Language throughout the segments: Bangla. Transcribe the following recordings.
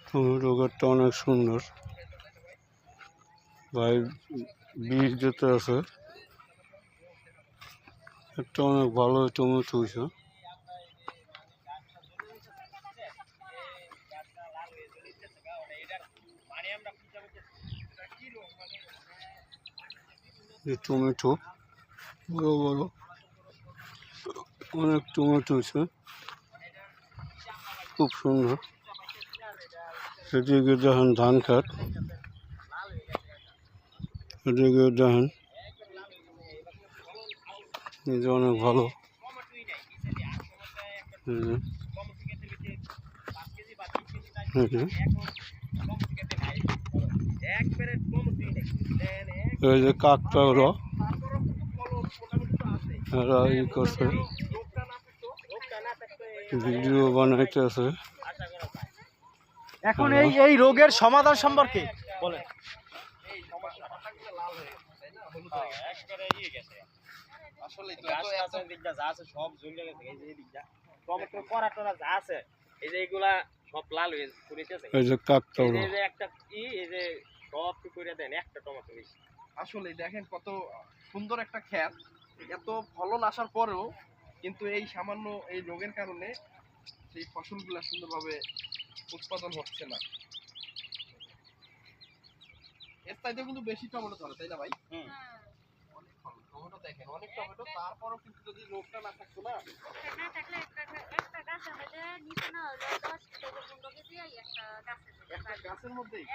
টমেটো গাছটা অনেক সুন্দর ভাই, বীজ যেতে আছে, একটা অনেক ভালো টমেটো হয়েছে। টমেটো বড় বড় অনেক টমেটো হয়েছে, খুব সুন্দর। এদিকে দেখেন ধান খেত, এদিকে দেখেন এই যে অনেক ভালো। এই যে কাকটা ওরা এরা ই করছে, ভিডিও বানাইতে আছে। এখন এই রোগের সমাধান সম্পর্কে বলেন। আসলে যা আছে সব ঝুলে গেছে, এই যে দিকটা টমেটো করা টরা যা আছে এই যে এগুলা সব লাল হয়ে পড়েছে। এই যে কাকটা ওরা এই যে একটা এই যে সব করে দেন একটা টমেটো বেশি। আসলে দেখেন কত সুন্দর একটা ক্ষেত, এত ফলন আসার পরেও কিন্তু এই সামান্য এই রোগের কারণে সেই ফসলগুলা সুন্দরভাবে উৎপাদন হচ্ছে না। এর চাইতে কিন্তু বেশি টমেটো ধরে, তাই না ভাই? অনেক টমেটো দেখেন, অনেক টমেটো, তারপরও কিন্তু যদি রোগটা না থাকতো না, একটা গাছের মধ্যেই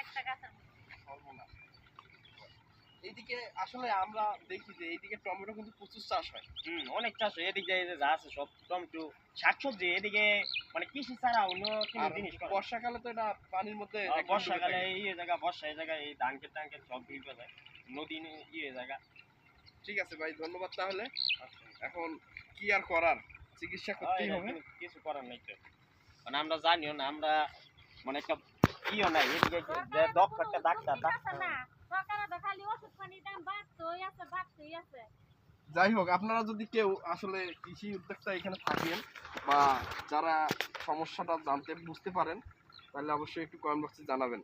এইদিকে আসলে আমরা দেখি যে এইদিকে টমেটো কিন্তু প্রচুর চাষ হয়। অনেক চাষ হয় এদিকে, এই যে যা আছে সব টমেটো শাকসবজি এদিকে, মানে কৃষি ছাড়া অন্য কোনো জিনিস করে। বর্ষাকালে তো এটা পানির মধ্যে, বর্ষাকালে এই জায়গা, বর্ষা এই জায়গায় এই ধান ক্ষেত সব ডুবে যায়, নদী জায়গা। ঠিক আছে ভাই, ধন্যবাদ। তাহলে এখন কি আর করার, চিকিৎসা করতেই হবে, কিছু করার নেই তো, মানে আমরা জানিও না, আমরা মানে একটা ইও নাই এদিকে দক্ষ একটা ডাক্তার। যাই হোক, আপনারা যদি কেউ আসলে কৃষি উদ্যোক্তা এখানে থাকেন বা যারা সমস্যাটা জানতে বুঝতে পারেন, তাহলে অবশ্যই একটু কমেন্ট বক্সে জানাবেন।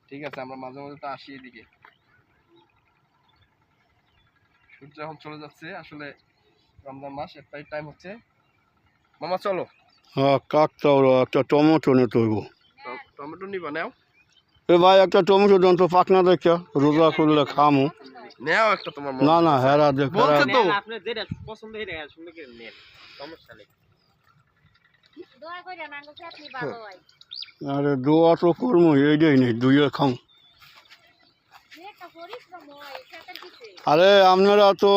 ঠিক আছে, আমরা মাঝে মাঝে তো আসি এদিকে। সূর্য এখন চলে যাচ্ছে, আসলে রমজান মাস, একটাই টাইম হচ্ছে। মামা চলো। হ্যাঁ, কাকটা ওরা একটা টমেটো নিতে হইব। টমেটো নিবা? নেও এ ভাই, একটা টমেটো দেন তো, পাকনা দেখে রোজা করলে খামু। নেও একটা, তোমার না না, হেরা দেখ, বলছে তো। আপনি যেটা পছন্দ হয়ে গেছে শুনে করে নেন, সমস্যা নেই। আরে দোয়া তো করবো, এইটাই নেই, দুইয়ে খাম। আরে আপনারা তো